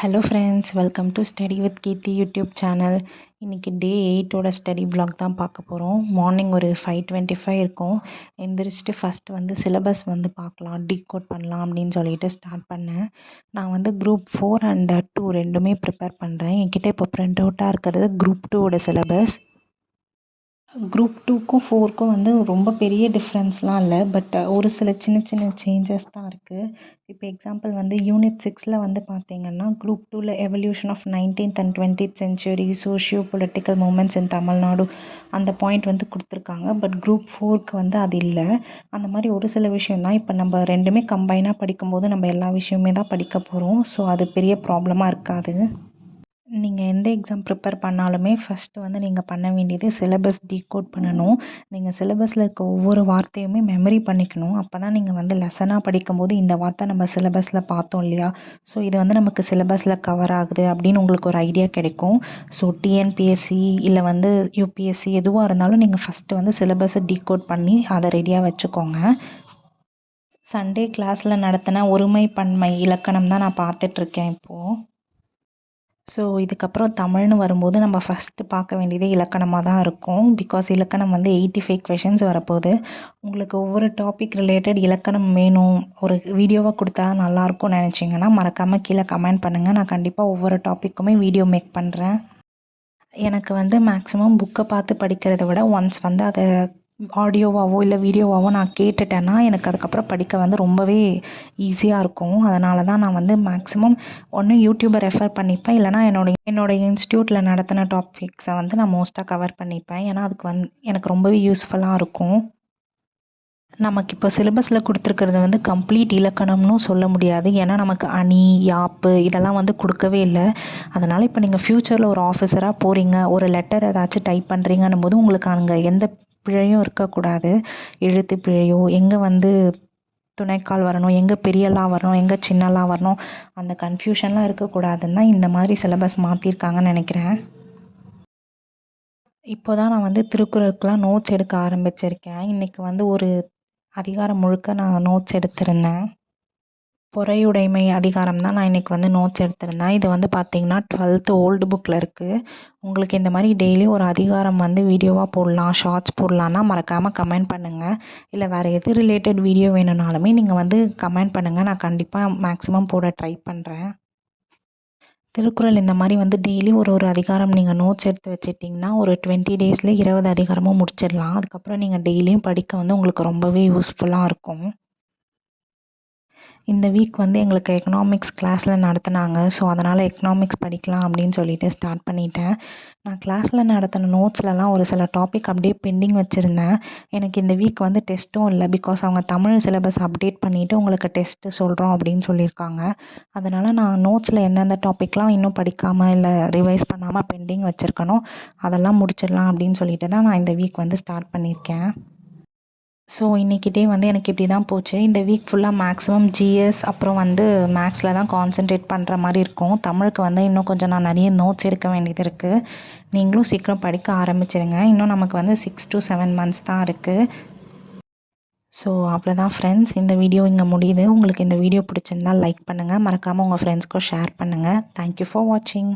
Hello friends, welcome to study with Keerthi YouTube channel. இன்றைக்கி day 8ஓட study vlog தான் பார்க்க போகிறோம். மார்னிங் ஒரு 5:25 இருக்கும். எந்திரிச்சிட்டு ஃபஸ்ட்டு வந்து சிலபஸ் வந்து பார்க்கலாம், டீகோட் பண்ணலாம் அப்படின்னு சொல்லிட்டு ஸ்டார்ட் பண்ணேன். நான் வந்து குரூப் 4 அண்ட் 2 ரெண்டுமே ப்ரிப்பேர் பண்ணுறேன். என்கிட்ட இப்போ ப்ரிண்ட் அவுட்டாக இருக்கிறது குரூப் 2ஓட சிலபஸ். குரூப் 2க்கும் 4க்கும் வந்து ரொம்ப பெரிய டிஃப்ரென்ஸ்லாம் இல்லை. பட் ஒரு சில சின்ன சின்ன சேஞ்சஸ் தான் இருக்குது. இப்போ எக்ஸாம்பிள் வந்து யூனிட் 6ல் வந்து பார்த்திங்கன்னா குரூப் 2ல் evolution of 19th and 20th century socio political movements in Tamil Nadu அந்த பாயிண்ட் வந்து கொடுத்துருக்காங்க. பட் குரூப் 4க்கு வந்து அது இல்லை. அந்த மாதிரி ஒரு சில விஷயந்தான். இப்போ நம்ம ரெண்டுமே கம்பைனாக படிக்கும்போது நம்ம எல்லா விஷயமே தான் படிக்க போகிறோம். ஸோ அது பெரிய ப்ராப்ளமாக இருக்காது. நீங்கள் எந்த எக்ஸாம் ப்ரிப்பேர் பண்ணாலுமே ஃபஸ்ட்டு வந்து நீங்கள் பண்ண வேண்டியது சிலபஸ் டீகோட் பண்ணணும். நீங்கள் சிலபஸில் இருக்க ஒவ்வொரு வார்த்தையுமே மெமரி பண்ணிக்கணும். அப்போ தான் நீங்கள் வந்து லெசனாக படிக்கும்போது இந்த வார்த்தை நம்ம சிலபஸில் பார்த்தோம் இல்லையா, ஸோ இது வந்து நமக்கு சிலபஸில் கவர் ஆகுது அப்படின்னு உங்களுக்கு ஒரு ஐடியா கிடைக்கும். ஸோ டிஎன்பிஎஸ்சி இல்லை வந்து யூபிஎஸ்சி எதுவாக இருந்தாலும் நீங்கள் ஃபஸ்ட்டு வந்து சிலபஸை டீகோட் பண்ணி அதை ரெடியாக வச்சுக்கோங்க. சண்டே கிளாஸில் நடத்தின ஒருமை பன்மை இலக்கணம் தான் நான் பார்த்துட்ருக்கேன் இப்போது. ஸோ இதுக்கப்புறம் தமிழ்னு வரும்போது நம்ம ஃபஸ்ட்டு பார்க்க வேண்டியது இலக்கணமாக தான் இருக்கும். பிகாஸ் இலக்கணம் வந்து 85 கொஷின்ஸ் வரப்போகுது. உங்களுக்கு ஒவ்வொரு டாபிக் ரிலேட்டட் இலக்கணம் வேணும், ஒரு வீடியோவாக கொடுத்தா நல்லாயிருக்கும்னு நினச்சிங்கன்னா மறக்காமல் கீழே கமெண்ட் பண்ணுங்கள். நான் கண்டிப்பாக ஒவ்வொரு டாப்பிக்குமே வீடியோ மேக் பண்ணுறேன். எனக்கு வந்து மேக்ஸிமம் புக்கை பார்த்து படிக்கிறத விட ஒன்ஸ் வந்து அதை ஆடியோவாகவோ இல்லை வீடியோவாகவோ நான் கேட்டுட்டேன்னா எனக்கு அதுக்கப்புறம் படிக்க வந்து ரொம்பவே ஈஸியாக இருக்கும். அதனால தான் நான் வந்து மேக்ஸிமம் ஒன்று யூடியூப்பை ரெஃபர் பண்ணிப்பேன், இல்லைனா என்னோடய இன்ஸ்டியூட்டில் நடத்தின டாபிக்ஸை வந்து நான் மோஸ்ட்டாக கவர் பண்ணிப்பேன். ஏன்னா அதுக்கு வந்து எனக்கு ரொம்பவே யூஸ்ஃபுல்லாக இருக்கும். நமக்கு இப்போ சிலபஸில் கொடுத்துருக்கிறது வந்து கம்ப்ளீட் இலக்கணம்னு சொல்ல முடியாது. ஏன்னா நமக்கு அணி, யாப்பு இதெல்லாம் வந்து கொடுக்கவே இல்லை. அதனால் இப்போ நீங்கள் ஃப்யூச்சரில் ஒரு ஆஃபீஸராக போகிறீங்க, ஒரு லெட்டர் ஏதாச்சும் டைப் பண்ணுறீங்கன்னும் போது உங்களுக்கு அங்கே எந்த பிழையும் இருக்கக்கூடாது. எழுத்து பிழையோ, எங்கே வந்து துணைக்கால் வரணும், எங்கே பெரியலா வரணும், எங்கே சின்னலா வரணும், அந்த கன்ஃபியூஷன்லாம் இருக்கக்கூடாதுன்னு தான் இந்த மாதிரி சிலபஸ் மாற்றிருக்காங்கன்னு நினைக்கிறேன். இப்போ தான் நான் வந்து திருக்குறளுக்குலாம் நோட்ஸ் எடுக்க ஆரம்பிச்சிருக்கேன். இன்றைக்கி வந்து ஒரு அதிகாரம் முழுக்க நான் நோட்ஸ் எடுத்திருந்தேன். பொறையுடைமை அதிகாரம் தான் நான் இன்றைக்கி வந்து நோட்ஸ் எடுத்திருந்தேன். இது வந்து பார்த்திங்கன்னா 12th ஓல்டு புக்கில் இருக்குது. உங்களுக்கு இந்த மாதிரி டெய்லி ஒரு அதிகாரம் வந்து வீடியோவாக போடலாம், ஷார்ட்ஸ் போடலான்னா மறக்காமல் கமெண்ட் பண்ணுங்கள். இல்லை வேறு எது ரிலேட்டட் வீடியோ வேணும்னாலுமே நீங்கள் வந்து கமெண்ட் பண்ணுங்கள். நான் கண்டிப்பாக மேக்ஸிமம் போட ட்ரை பண்ணுறேன். திருக்குறள் இந்த மாதிரி வந்து டெய்லி ஒரு அதிகாரம் நீங்கள் நோட்ஸ் எடுத்து வச்சுட்டிங்கன்னா ஒரு 20 டேஸில் 20 அதிகாரமும் முடிச்சிடலாம். அதுக்கப்புறம் நீங்கள் டெய்லியும் படிக்க வந்து உங்களுக்கு ரொம்பவே யூஸ்ஃபுல்லாக இருக்கும். இந்த வீக் வந்து எங்களுக்கு எக்கனாமிக்ஸ் கிளாஸில் நடத்தினாங்க. ஸோ அதனால் எக்கனாமிக்ஸ் படிக்கலாம் அப்படின்னு சொல்லிட்டு ஸ்டார்ட் பண்ணிட்டேன். நான் கிளாஸில் நடத்தின நோட்ஸ்லலாம் ஒரு சில டாபிக் அப்படியே பெண்டிங் வச்சுருந்தேன். எனக்கு இந்த வீக் வந்து டெஸ்ட்டும் இல்லை. பிகாஸ் அவங்க தமிழ் சிலபஸ் அப்டேட் பண்ணிவிட்டு உங்களுக்கு டெஸ்ட்டு சொல்கிறோம் அப்படின்னு சொல்லியிருக்காங்க. அதனால் நான் நோட்ஸில் எந்தெந்த டாப்பிக்லாம் இன்னும் படிக்காமல் இல்லை ரிவைஸ் பண்ணாமல் பெண்டிங் வச்சுருக்கனோ அதெல்லாம் முடிச்சிடலாம் அப்படின்னு சொல்லிட்டு தான் நான் இந்த வீக் வந்து ஸ்டார்ட் பண்ணியிருக்கேன். ஸோ இன்றைக்கி டே வந்து எனக்கு இப்படி தான் போச்சு. இந்த வீக் ஃபுல்லாக மேக்ஸிமம் ஜிஎஸ் அப்புறம் வந்து மேக்ஸில் தான் கான்சென்ட்ரேட் பண்ணுற மாதிரி இருக்கும். தமிழுக்கு வந்து இன்னும் கொஞ்சம் நான் நிறைய நோட்ஸ் எடுக்க வேண்டியது இருக்குது. நீங்களும் சீக்கிரம் படிக்க ஆரம்பிச்சிடுங்க. இன்னும் நமக்கு வந்து 6 to 7 months தான் இருக்குது. ஸோ அவ்வளோதான் ஃப்ரெண்ட்ஸ், இந்த வீடியோ இங்கே முடியுது. உங்களுக்கு இந்த வீடியோ பிடிச்சிருந்தால் லைக் பண்ணுங்கள். மறக்காமல் உங்கள் ஃப்ரெண்ட்ஸ்க்கும் ஷேர் பண்ணுங்கள். தேங்க்யூ ஃபார் வாட்சிங்.